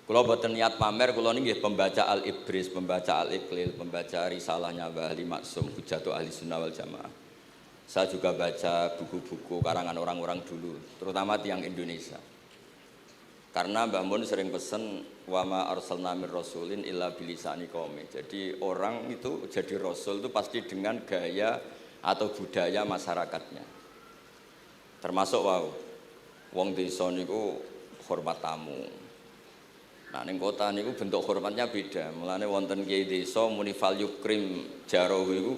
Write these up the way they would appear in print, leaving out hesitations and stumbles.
Kula boten niat pamer, kula niki nggih pembaca Al-Ibris, pembaca Al-Iqlil, pembaca risalahnya Mbah Ali Maksum, Hujjatul Ahli Sunnah wal Jamaah. Saya juga baca buku-buku karangan orang-orang dulu, terutama tiang Indonesia. Karena Mbah Mun sering pesen wa ma arsalna mir rasulin illa bilisani qaumi. Jadi orang itu jadi rasul itu pasti dengan gaya atau budaya masyarakatnya. Termasuk wong desa niku hormat tamu. Nah, ning kota niku bentuk hormatnya beda. Mulane wonten kiai desa muni fal yukrim jarahu iku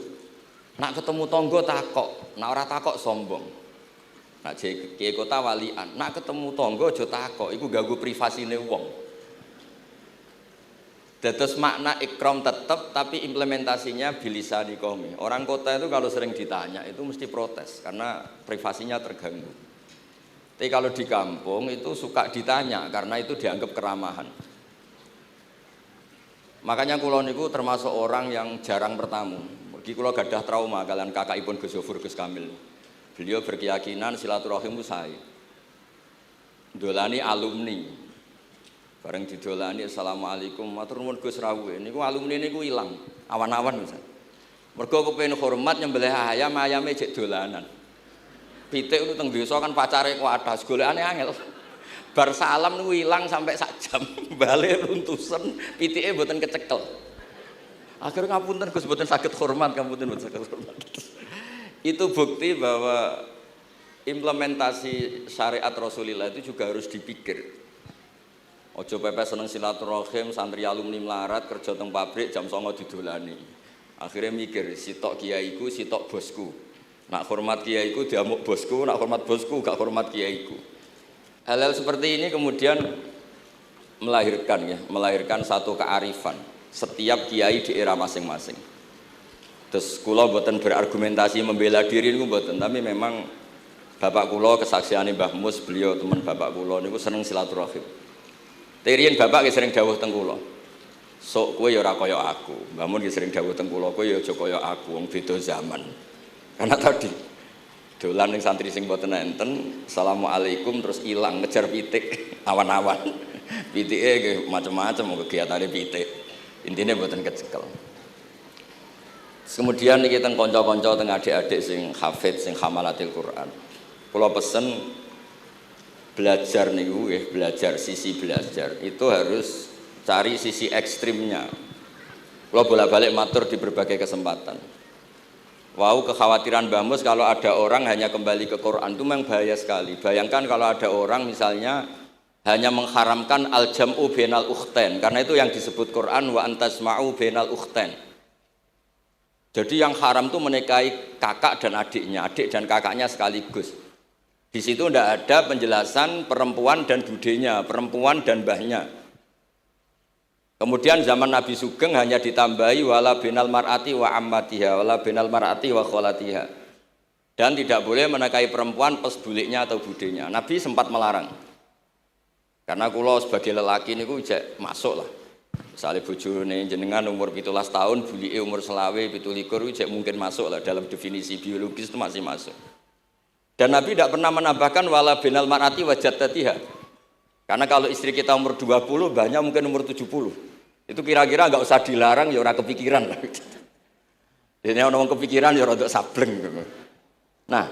nak ketemu tangga takok, nak ora takok sombong. Nak kiai kota walian, nak ketemu tangga aja takok, iku ganggu privasine wong. Dados makna ikram tetep tapi implementasinya bilisani qaumi. Orang kota itu kalau sering ditanya itu mesti protes karena privasinya terganggu. Tapi kalau di kampung itu suka ditanya karena itu dianggap keramahan. Makanya kula niku termasuk orang yang jarang bertamu. Mergi kula gadah trauma kalian kakakipun Gus Zofur Gus Kamil. Beliau berkeyakinan silaturahim itu sae. Dolani alumni. Bareng didolani assalamualaikum matur nuwun Gus rawuh. Niku alumni niku ilang awan-awan Mas. Mergo kepengin hormat nyembelih ayam, ayame jek dolanan. Pitik itu teng desa kan pacare kuatas, golekane angel. Bar salam niku ilang sampai sak jam, balik runtusen, pitike mboten kecekel. Akhirnya ngapunten Gus mboten saged hormat, ngapunten mboten saged hormat. Itu bukti bahwa implementasi syariat Rasulullah itu juga harus dipikir. Ojo pepe seneng silaturahim, santri alumni melarat kerja teng pabrik jam 09.00 didolani. Akhirnya mikir, sitok kiaiku, sitok bosku. Nak hormat kiaiku diamuk bosku, nak hormat bosku gak hormat kiaiku. Hal-hal seperti ini kemudian melahirkan satu kearifan setiap kiai di era masing-masing. Terus kula mboten berargumentasi membela diri niku mboten, tapi memang bapak kula kesaksiane Mbah Mus, beliau teman bapak kula niku seneng silaturahim. Teriyen bapak ki sering dawuh teng kula. Sok kowe ya ora kaya aku. Mbah Mun ki sering dawuh teng kula, kowe ya aja kaya aku, wong beda zaman. Karena tadi dolan ning santri sing mboten enten, assalamualaikum terus ilang ngejar pitik awan-awan. Pitike nggih macam-macam kegiatane pitik. Intine mboten kecekel. Kemudian niki teng kanca-kanca teng adik-adik sing hafid sing hamalatil Quran. Kula pesen belajar niku nggih, belajar sisi belajar itu harus cari sisi ekstrimnya. Kula bolak-balik matur di berbagai kesempatan. Wow, kekhawatiran Mbah Mus kalau ada orang hanya kembali ke Quran itu memang bahaya sekali. Bayangkan kalau ada orang misalnya hanya mengharamkan al-jam'u bainal ukhtain, karena itu yang disebut Quran wa antasma'u bainal ukhtain. Jadi yang haram itu menikahi kakak dan adiknya, adik dan kakaknya sekaligus. Di situ tidak ada penjelasan perempuan dan budenya, perempuan dan mbahnya. Kemudian zaman Nabi Sugeng hanya ditambahi wala binal mar'ati wa ammatiha, wala binal mar'ati wa kholatiha. Dan tidak boleh menikahi perempuan pes buliknya atau budenya. Nabi sempat melarang. Karena kula sebagai lelaki niku jek masuk lah. Misalnya bojone jenengan umur 17 tahun, bulike umur 20, 27 jek mungkin masuk lah dalam definisi biologis itu masih masuk. Dan Nabi tidak pernah menambahkan wala binal mar'ati wa jaddatiha. Karena kalau istri kita umur 20, banyak mungkin umur 70. Itu kira-kira enggak usah dilarang ya ora kepikiran lah. Jadi orang kepikiran ya rada sableng. Nah,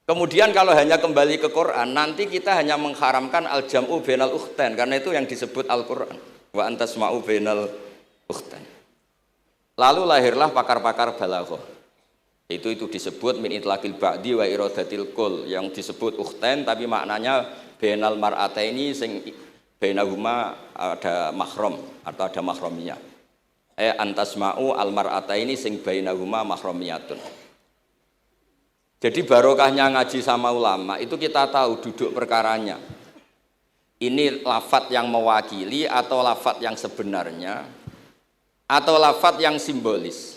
kemudian kalau hanya kembali ke Quran, nanti kita hanya mengharamkan al-jam'u bainal ukhtain karena itu yang disebut Al-Qur'an. Wa antasma'u bainal ukhtain. Lalu lahirlah pakar-pakar balaghah. Itu disebut min itlaqil ba'di wa iradatil kul, yang disebut ukhtain tapi maknanya bainal mar'ataini sing bainahuma ada mahram atau ada mahramiyah. Antasma'u al mar'ataini sing bainahuma mahramiyatun. Jadi barokahnya ngaji sama ulama itu kita tahu duduk perkaranya. Ini lafadz yang mewakili atau lafadz yang sebenarnya atau lafadz yang simbolis.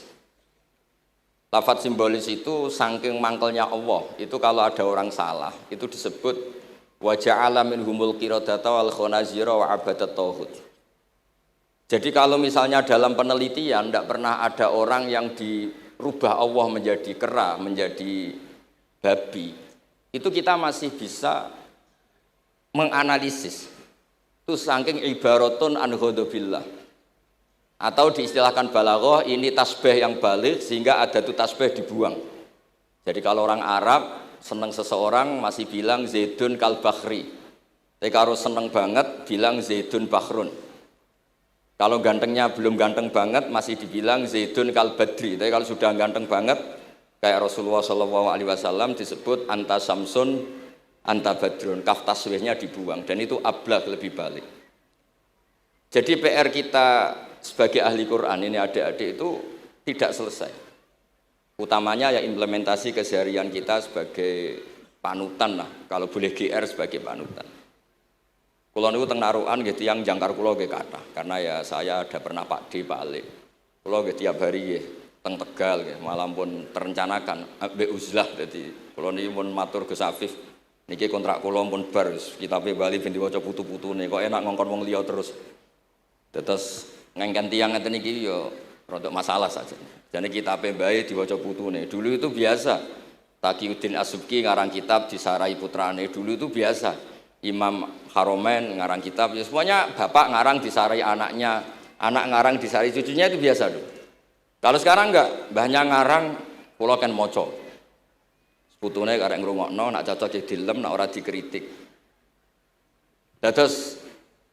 Lafadz simbolis itu saking mangkelnya Allah. Itu kalau ada orang salah itu disebut wa ja'ala minhumul qiradata wal khanazira wa abadat tauhid. Jadi kalau misalnya dalam penelitian tidak pernah ada orang yang dirubah Allah menjadi kera, menjadi babi, itu kita masih bisa menganalisis. itu saking ibaratun an ghadabillah. Atau diistilahkan balaghah, ini tasbih yang balik sehingga ada tuh tasbih dibuang. Jadi kalau orang Arab seneng seseorang masih bilang Zaidun kal bakhri. Tapi kalau seneng banget bilang Zaidun bakhrun. Kalau gantengnya belum ganteng banget masih dibilang Zaidun kal badri. Tapi kalau sudah ganteng banget kayak Rasulullah SAW disebut anta samsun anta badrun. Kaf taswihnya dibuang dan itu ablagh lebih balik. Jadi PR kita sebagai ahli Quran ini adik-adik itu tidak selesai. Utamanya ya implementasi keseharian kita sebagai panutan lah, kalau boleh GR sebagai panutan. Kulo niku teng Narukan nggih tiyang jangkar kulo nggih kathah, karena ya saya ada pernah Pak D, Pak Ali. Kulo nggih tiap hari nggih teng Tegal nggih, malah pun terencanakan ambek uzlah dadi kulo niki pun matur Gus Afif. Niki kontrak kulo pun bar, kitabe Bali ben diwaca putu-putune, kok enak ngongkon wong liya terus. Terus ngengken tiyang ngeten iki ya rodok masalah saja. Jane kitabe bae diwaca putune. Dulu itu biasa. Taqiyuddin As-Subki ngarang kitab disarai putrane. Dulu itu biasa. Imam Haromen ngarang kitab, ya semuanya bapak ngarang disarai anaknya, anak ngarang disarai cucunya, itu biasa dulu. Kalau sekarang enggak, mbahnya ngarang kula kan maca. Putune karek ngrungokno, nak cocok dilem, nak ora dikritik. Terus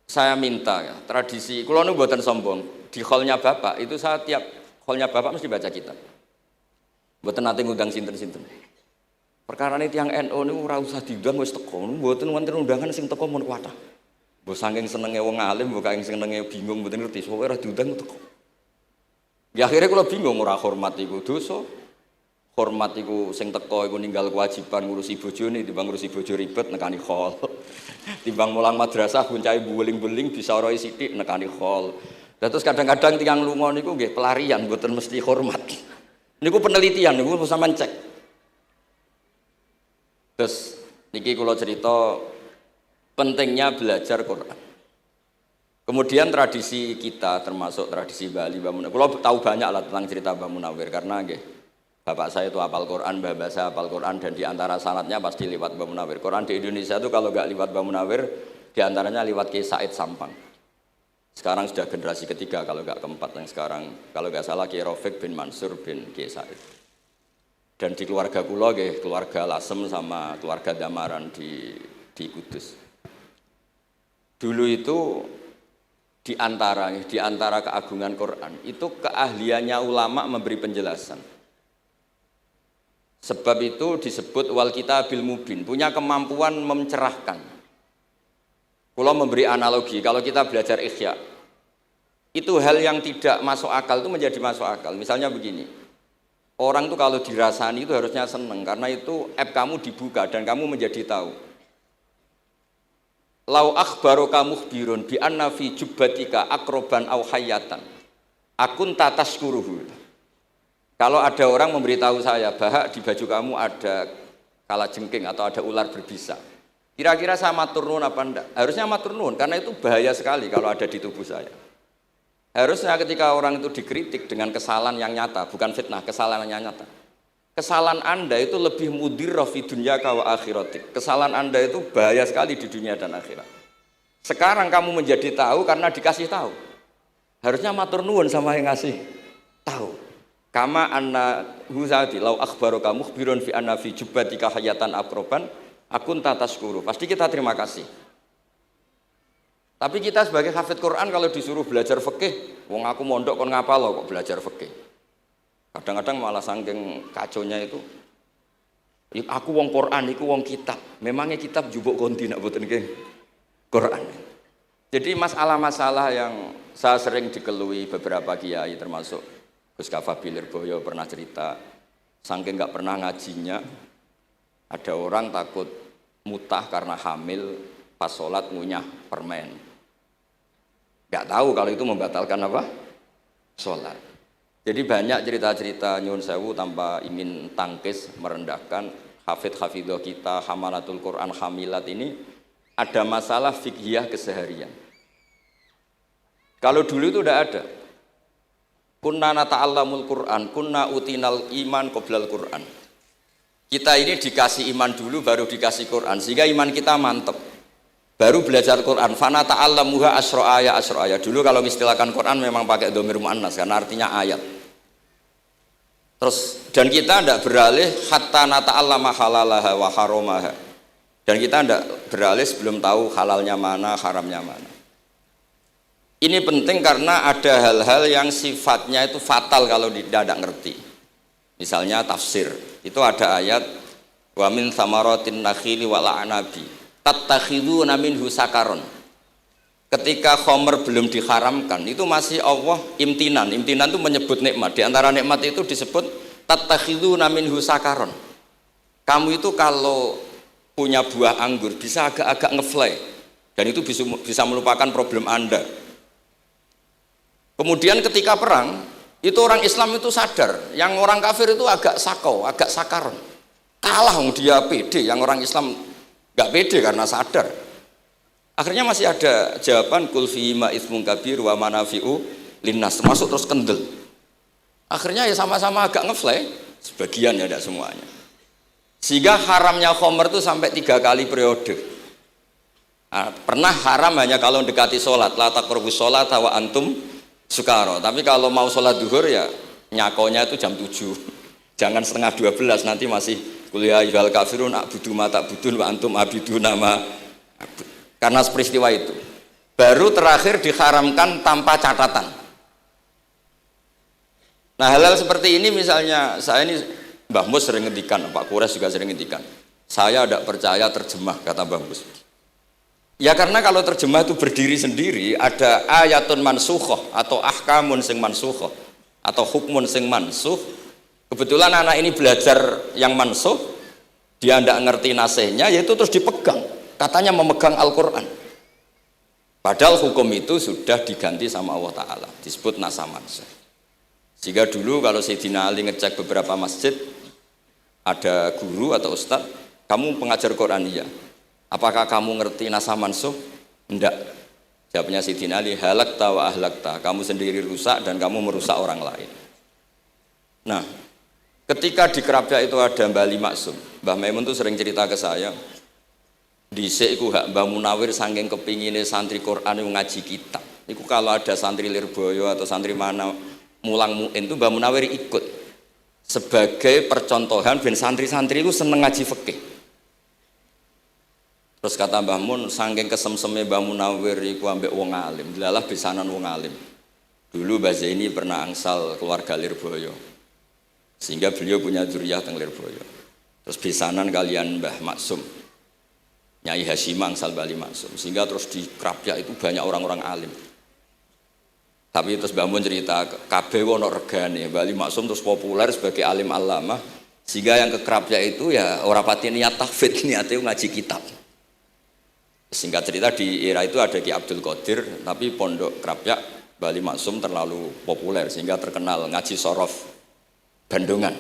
saya minta ya, tradisi, kulo nu buatan sombong, di hallnya bapak itu saya tiap hallnya bapak mesti baca kitab. Buatan nanti ngundang sinten-sinten. Perkara ini tiang NU ini ora usah diundang wis teko, buatan wonten undangan sing teko mun kuwatah. Mbok saking senenge wong alim, mbok saking senenge bingung mboten ngerti, soalnya ora diundang teko. Ya akhirnya kulo bingung, ora hormat iku dosa. Hormat iku sing teko iku ninggal kewajiban ngurusi bojone, timbang ngurusi bojo ribet nekani hall. Timbang mulang madrasah buncai beling-beling bisa roi sithik nekani hall. Terus kadang-kadang tiang lunga niku nggih pelarian mboten mesti hormat. Niku penelitian niku sampean cek. Terus niki kula cerita pentingnya belajar Quran. Kemudian tradisi kita termasuk tradisi Bali Mbah Munawir. Kula tahu banyak lah tentang cerita Mbah Munawir karena nggih bapak saya itu hafal Quran, mbah saya hafal Quran, dan diantara sanadnya pasti lewat Mbah Munawir. Quran di Indonesia itu kalau nggak lewat Mbah Munawir, diantaranya lewat Kiai Said Sampang. Sekarang sudah generasi ketiga, kalau nggak keempat yang sekarang, kalau nggak salah Kiai Rafiq bin Mansur bin Kiai Said. Dan di keluarga kula nggih, keluarga Lasem sama keluarga Damaran di Kudus. Dulu itu di antara keagungan Quran itu keahliannya ulama memberi penjelasan. Sebab itu disebut wal kitabil mubin, punya kemampuan mencerahkan. Kula memberi analogi, kalau kita belajar Ihya, itu hal yang tidak masuk akal itu menjadi masuk akal. Misalnya begini, orang itu kalau dirasani itu harusnya seneng, karena itu app kamu dibuka dan kamu menjadi tahu. Lau akhbaroka mukhbirun bi anna fi jubbatika akroban au hayatan akun tataskuruhu. Kalau ada orang memberitahu saya bahwa di baju kamu ada kalajengking atau ada ular berbisa, kira-kira saya matur nuwun apa enggak? Harusnya matur nuwun, karena itu bahaya sekali kalau ada di tubuh saya. Harusnya ketika orang itu dikritik dengan kesalahan yang nyata, bukan fitnah, kesalahan yang nyata. Kesalahan Anda itu lebih mudirrah fi dunya wa akhiratik. Kesalahan Anda itu bahaya sekali di dunia dan akhirat. Sekarang kamu menjadi tahu karena dikasih tahu. Harusnya matur nuwun sama yang ngasih tahu. Kama anna huzati lau akhbaroka mukhbirun fi anna fi jubbatika hayatan akroban akun tataskuru. Pasti kita terima kasih. Tapi kita sebagai hafid Quran kalau disuruh belajar fikih, wong aku mondok kon ngapal loh kok belajar fikih. Kadang-kadang malah saking kaconya itu, aku wong Quran, aku wong kitab. Memangnya kitab jubuk konti nak boten nggih Quran. Jadi masalah-masalah yang saya sering dikelui beberapa kiai termasuk Gus Kafabi Lirboyo pernah cerita, saking nggak pernah ngajinya, ada orang takut mutah karena hamil pas sholat ngunyah permen. Nggak tahu kalau itu membatalkan apa? Sholat. Jadi banyak cerita-cerita nyun sewu tanpa ingin tangkis merendahkan hafidh-hafidhah kita, hamalatul Quran, hamilat ini ada masalah fiqhiyah keseharian. Kalau dulu itu udah ada. Kunna nata'allamul Quran, kunna utinal iman qoblal Quran. Kita ini dikasih iman dulu baru dikasih Quran, sehingga iman kita mantap. baru belajar Quran. Fana ta'allamuha asro'aya. Dulu kalau mengistilahkan Quran memang pakai dhamir muannas karena artinya ayat. Terus dan kita tidak beralih hatta nata'allama halalaha wa haromaha. Dan kita tidak beralih sebelum tahu halalnya mana, haramnya mana. Ini penting karena ada hal-hal yang sifatnya itu fatal kalau tidak ngerti. Misalnya tafsir. Itu ada ayat wa min thamaratin nakhili wal a'nabi tattakhiduna minhu sakaron. Ketika khomer belum diharamkan, itu masih Allah imtinan. Imtinan itu menyebut nikmat. Di antara nikmat itu disebut tattakhiduna minhu sakaron. Kamu itu kalau punya buah anggur bisa agak-agak ngefly dan itu bisa melupakan problem Anda. Kemudian ketika perang, itu orang Islam itu sadar, yang orang kafir itu agak sakau, agak sakaron. Kalah dia pede, yang orang Islam gak pede karena sadar. Akhirnya masih ada jawaban kul fihima itsmun kabir wa manafi'u linnas, termasuk terus kendel. Akhirnya ya sama-sama agak ngefly, sebagian ya tidak semuanya. Sehingga haramnya khomer itu sampai 3 kali periode. Nah, pernah haram hanya kalau mendekati sholat, la taqrabus sholat wa antum sukaro. Tapi kalau mau sholat duhur ya nyakonya itu jam 7. Jangan setengah 12, nanti masih kuliah ayyuhal kafirun a'budu ma ta'budun wa antum abiduna ma. Karena peristiwa itu baru terakhir diharamkan tanpa catatan. Nah, hal-hal seperti ini misalnya saya ini Mbah Mus sering ngendikan, Pak Kures juga sering ngendikan. Saya tidak percaya terjemah, kata Mbah Mus. Ya karena kalau terjemah itu berdiri sendiri, ada ayatun mansukhoh atau ahkamun sing mansukhoh atau hukmun sing mansuh. Kebetulan anak ini belajar yang mansuh, dia tidak ngerti nasihnya, yaitu terus dipegang. Katanya memegang Al-Quran. Padahal hukum itu sudah diganti sama Allah Ta'ala, disebut nasa mansuh. Sehingga dulu kalau Sayyidina Ali ngecek beberapa masjid, ada guru atau ustadz, kamu pengajar Quran iya. Apakah kamu ngerti nasa mansuh? Enggak. Jawabnya Sayyidina Ali, halakta wa ahlakta. Kamu sendiri rusak dan kamu merusak orang lain. Nah, ketika di Kerapia itu ada Mbah Ali Maksum. Mbah Maimun tuh sering cerita ke saya. Dhisik iku hak Mbah Munawir saking kepingine santri Quran yang ngaji kitab. Niku kalau ada santri Lirboyo atau santri mana mulang muin itu Mbah Munawir ikut sebagai percontohan ben santri-santri itu seneng ngaji fikih. Terus kata Mbah Mun, saking kesemseme Mbah Munawir iku ambek wong alim, delalah besanan wong alim. Dulu Mbah Zaini pernah angsal keluarga Lirboyo. Sehingga beliau punya dzurriyyah teng Lirboyo. Terus besanan kalian Mbah Maksum. Nyai Hasyim angsal Bali Maksum. Sehingga terus di Krapyak itu banyak orang-orang alim. Tapi terus Mbah Mun cerita kabeh ono regane, Bali Maksum terus populer sebagai alim alama. Sehingga yang ke Krapyak itu ya ora pati niat tahfidz, niate ngaji kitab. Singkat cerita di era itu ada Ki Abdul Qadir, tapi pondok Krapyak Bali Maksum terlalu populer sehingga terkenal ngaji sorof Bandungan.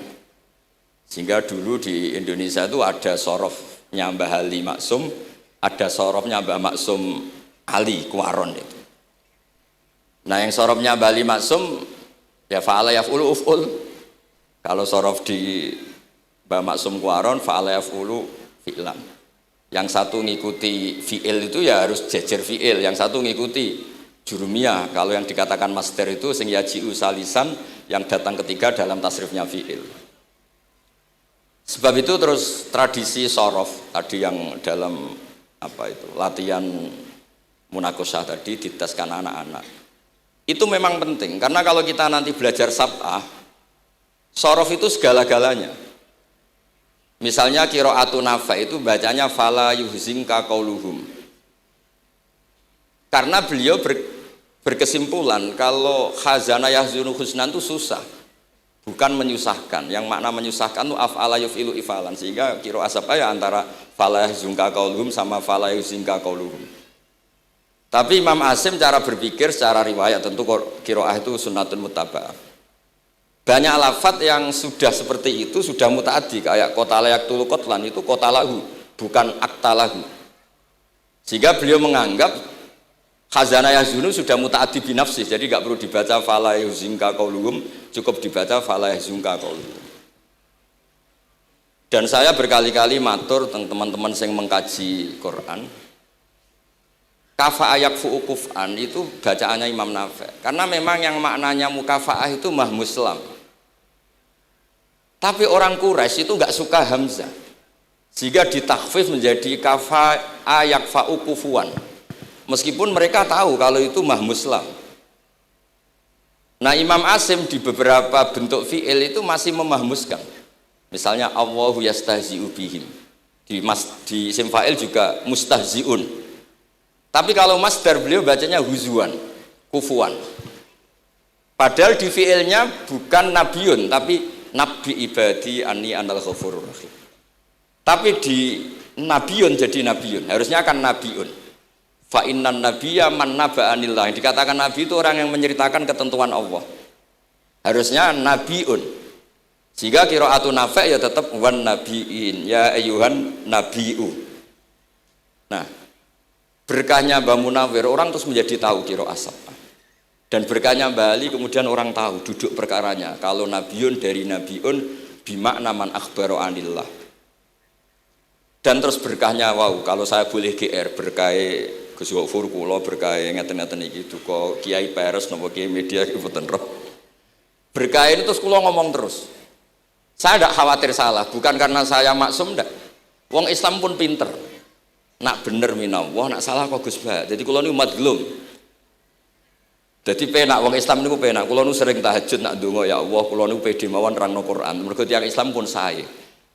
Sehingga dulu di Indonesia itu ada sorofnya Mbah Ali Maksum, ada sorofnya Mbah Maksum Ali Kuaron itu. Nah yang sorofnya Mbah Ali Maksum ya fa'ala yaf'ulu uf'ul. Kalau sorof di Mbah Maksum Kuaron fa'ala yaf'ulu fi'lan. Yang satu ngikuti fi'il itu ya harus jejer fi'il, yang satu ngikuti jurumiyah. Kalau yang dikatakan master itu sing yaji'u salisan, yang datang ketiga dalam tasrifnya fi'il. Sebab itu terus tradisi sorof tadi yang dalam apa itu latihan munakosah tadi diteskan anak-anak itu memang penting karena kalau kita nanti belajar sab'ah, sorof itu segala-galanya. Misalnya qiraatun Nafi' itu bacanya fala yuhzinka qauluhum. Karena beliau berkesimpulan kalau khazana yahzunu husnan itu susah, bukan menyusahkan. Yang makna menyusahkan itu af'ala yuf'ilu ifalan, sehingga qiraat apa ya antara fala yahzunka qauluhum sama fala yuhzinka qauluhum. Tapi Imam Asim cara berpikir secara riwayat tentu qiraat itu sunnatun muttaba'ah. Banyak lafaz yang sudah seperti itu sudah mutaaddi, kayak kota layak tulu kotlan itu kota lahu, bukan akta lahu. Sehingga beliau menganggap khazana yahzunu sudah mutaaddi binafsih, jadi nggak perlu dibaca fala yuhzinka qauluhum, cukup dibaca fala yahzunka qauluhum. Dan saya berkali-kali matur tentang teman-teman yang mengkaji Quran, Kafa'a yakfu'u kuf'an itu bacaannya Imam Nafi'. Karena memang yang maknanya mukafa'ah itu mahmuslam. Tapi orang Quraisy itu enggak suka hamzah. Sehingga ditakhfif menjadi kafa'a yakfa'u kufuan. Meskipun mereka tahu kalau itu mahmuslam. Nah, Imam Asim di beberapa bentuk fi'il itu masih memahmuskan. Misalnya Allahu yastahzi'u bihim. Di isim fa'il juga mustahzi'un. Tapi kalau masdar beliau bacanya huzuan, kufuan. Padahal di fi'ilnya bukan nabiun, tapi nabi ibadi anni anal ghafurur rahim. Tapi di nabiun jadi nabiun, harusnya akan nabiun. Fa innan nabiyya man naba anillah. Dikatakan nabi itu orang yang menceritakan ketentuan Allah. Harusnya nabiun. Jika qiraatun Nafi' ya tetap wan nabiin, ya ayyuhan nabiu. Nah, berkahnya Mbah Munawir orang terus menjadi tahu qiraat sab'ah. Dan berkahnya Mbah Ali kemudian orang tahu duduk perkaranya. Kalau nabiun dari nabiun bimakna man akhbaro anillah. Dan terus berkahnya kalau saya boleh GR berkah Gus Gofur kula berkah ngeten-ngeten iki duka Kiai Peres napa Kiai Media mboten roh. Berkah ini terus kula ngomong terus. Saya tidak khawatir salah, bukan karena saya maksum ndak. Wong Islam pun pinter. Nak bener minallah, nak salah kok Gus Bah. Jadi kula niku madlum. Jadi penak wong Islam niku penak. Kula niku sering tahajud nak ndonga ya Allah, kula niku pede mawon nerangno Quran. Mergo tiyang Islam pun sae.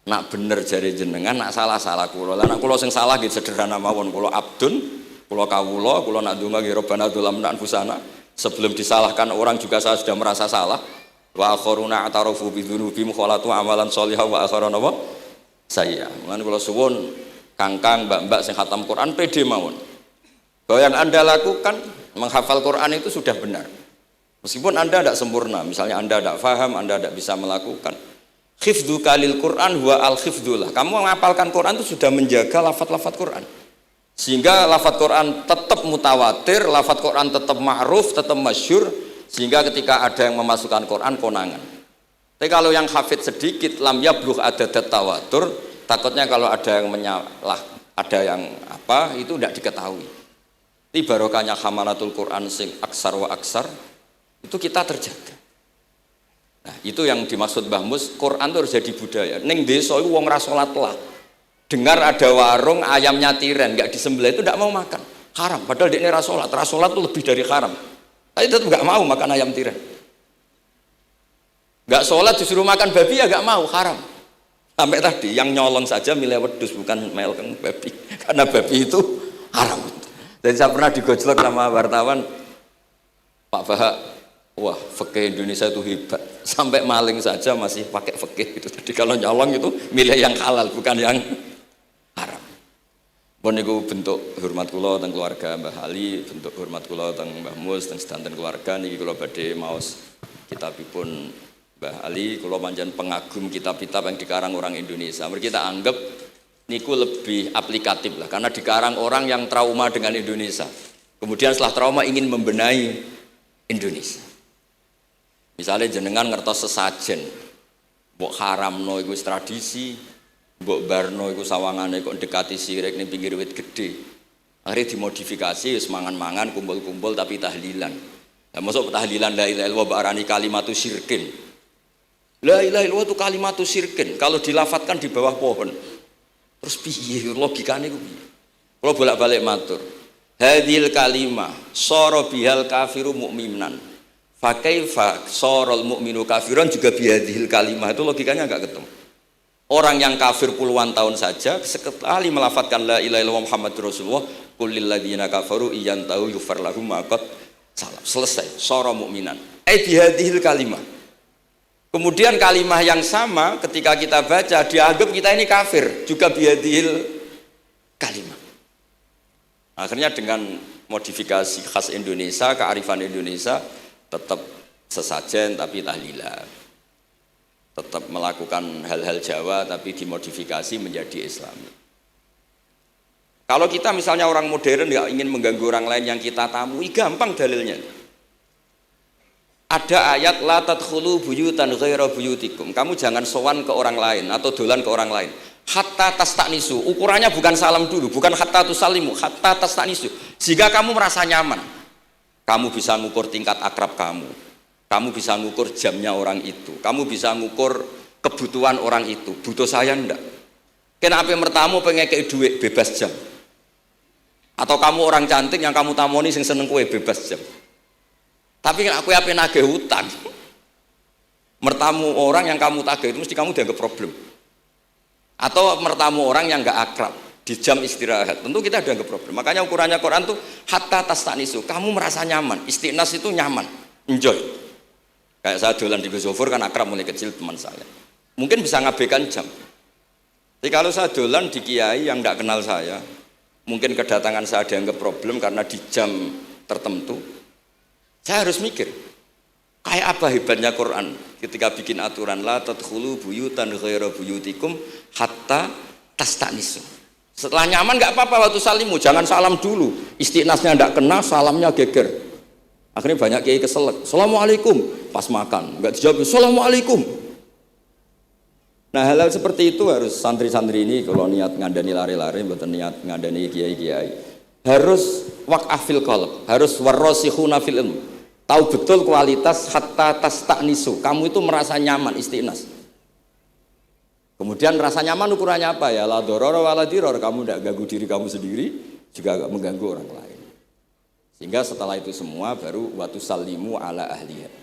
Nak bener jare jenengan, nak salah kula. Lah nak kula sing salah nggih sederhana mawon. Kula abdun, kula kawula, kula nak ndonga nggih Rabbana dzalamna anfusana. Sebelum disalahkan orang juga saya sudah merasa salah. Wa akharuna atarafu bi dzunubihim khalatu amalan sholihan wa akharuna wa sayya. Mulane kula suwun Kangkang, mbak-mbak sing khatam Quran pede mawon. Bahwa yang Anda lakukan menghafal Quran itu sudah benar. Meskipun Anda tidak sempurna, misalnya Anda tidak faham, Anda tidak bisa melakukan. Khifdhu kalil Quran huwa al-khifdullah. Kamu menghafalkan Quran itu sudah menjaga lafaz-lafaz Quran. Sehingga lafaz Quran tetap mutawatir, lafaz Quran tetap ma'ruf, tetap masyhur, sehingga ketika ada yang memasukkan Quran konangan. Tapi kalau yang hafid sedikit lam yablugh adadat tawatur, takutnya kalau ada yang menyalah, ada yang apa itu tidak diketahui. Ini barokahnya hamalatul Quran sing aksar wa aksar itu kita terjaga. Nah, itu yang dimaksud Mbah Mus, Quran itu harus jadi budaya. Ning desa iku wong ra salat lah. Dengar ada warung ayamnya tiren enggak disembelih itu tidak mau makan. Haram, padahal dekne ra salat. Ra salat itu lebih dari haram. Tapi tetap enggak mau makan ayam tiren. Enggak salat disuruh makan babi ya enggak mau, haram. Sampai tadi yang nyolong saja milih wedhus bukan melkeng babi karena babi itu haram. Dan saya pernah digojlok sama wartawan Pak Bahak, wah fikih Indonesia itu hebat sampai maling saja masih pakai fikih itu. Jadi kalau nyolong itu milih yang halal bukan yang haram. Pun niku bentuk hormat kula teng keluarga Mbah Ali, bentuk hormat kula teng Mbah Mus teng sedanten keluarga niki kula badhe maos kitabipun Mbah Ali, kalau panjang pengagum kitab-kitab yang dikarang orang Indonesia. Kita anggap niku lebih aplikatif lah, karena dikarang orang yang trauma dengan Indonesia. Kemudian setelah trauma ingin membenahi Indonesia. Misalnya jenengan ngertos sesajen, mbok haramno iku tradisi, mbok barno iku sawangane kok dekati sirik ning pinggir wit gede. Akhirnya dimodifikasi, wis mangan-mangan, kumpul-kumpul tapi tahlilan. Lah masuk tahlilan la ilaha illallah barani kalimatu syirkin. La ilaha illallah itu kalimatu syirkin kalau dilafatkan di bawah pohon. Terus piye logikane ku piye? Kalau bolak-balik matur. Hadhil kalimah sara bihal kafiru mu'minan. Fa kaifa saral mu'minu kafiran juga bihadhil kalimah, itu logikanya enggak ketemu. Orang yang kafir puluhan tahun saja sekali melafatkan la ilaha illallah Muhammadur Rasulullah qul lil ladzina kafaru iyantahu yufar lahum ma qad salam. Selesai, sara mu'minan. Bihadhil kalimah. Kemudian kalimah yang sama ketika kita baca dianggap kita ini kafir juga bihadhil kalimah. Akhirnya dengan modifikasi khas Indonesia, kearifan Indonesia tetap sesajen tapi tahlilan. Tetap melakukan hal-hal Jawa tapi dimodifikasi menjadi Islami. Kalau kita misalnya orang modern nggak ingin mengganggu orang lain yang kita tamui, gampang dalilnya. Ada ayat la tadkhulu buyutan ghaira buyutikum. Kamu jangan sowan ke orang lain atau dolan ke orang lain. hatta tastanisu. Ukurannya bukan salam dulu, bukan hatta tusalimu, hatta tastanisu. Jika kamu merasa nyaman, kamu bisa ngukur tingkat akrab kamu. Kamu bisa ngukur jamnya orang itu. Kamu bisa ngukur kebutuhan orang itu. Butuh saya ndak? Kenapa mertamu pengen kayak duit bebas jam? Atau kamu orang cantik yang kamu tamoni sing seneng kue bebas jam. Tapi aku apa nagih hutang? Mertamu orang yang kamu tagih itu mesti kamu dianggap problem. Atau mertamu orang yang enggak akrab di jam istirahat, tentu kita dianggap problem. Makanya ukurannya Quran tuh hatta tastanisu, kamu merasa nyaman. Istiqnas itu nyaman, enjoy. Kayak saya dolan di Gosofur kan akrab mulai kecil teman saya. Mungkin bisa ngabaikan jam. Tapi kalau saya dolan di kiai yang enggak kenal saya, mungkin kedatangan saya dianggap problem karena di jam tertentu. Saya harus mikir, kayak apa hebatnya Quran ketika bikin aturan la tadkhulu buyutan ghaira buyutikum hatta tastanisu. Setelah nyaman nggak apa-apa waktu salimu, jangan salam dulu. Istiqnasnya nggak kena, salamnya geger. Akhirnya banyak kiai keselak. Assalamualaikum pas makan, nggak dijawab. Assalamualaikum. Nah hal-hal seperti itu harus santri-santri ini kalau niat ngandani lari-lari, bukan niat ngandani kiai-kiai, harus waqafil qalb, harus warrasikhuna fil ilm. Tahu betul kualitas hatta tastanisu. Kamu itu merasa nyaman istiqnas. Kemudian rasa nyaman ukurannya apa ya? La doror wala diror. Kamu tidak ganggu diri kamu sendiri, juga gak mengganggu orang lain. Sehingga setelah itu semua baru watu salimu ala ahliya.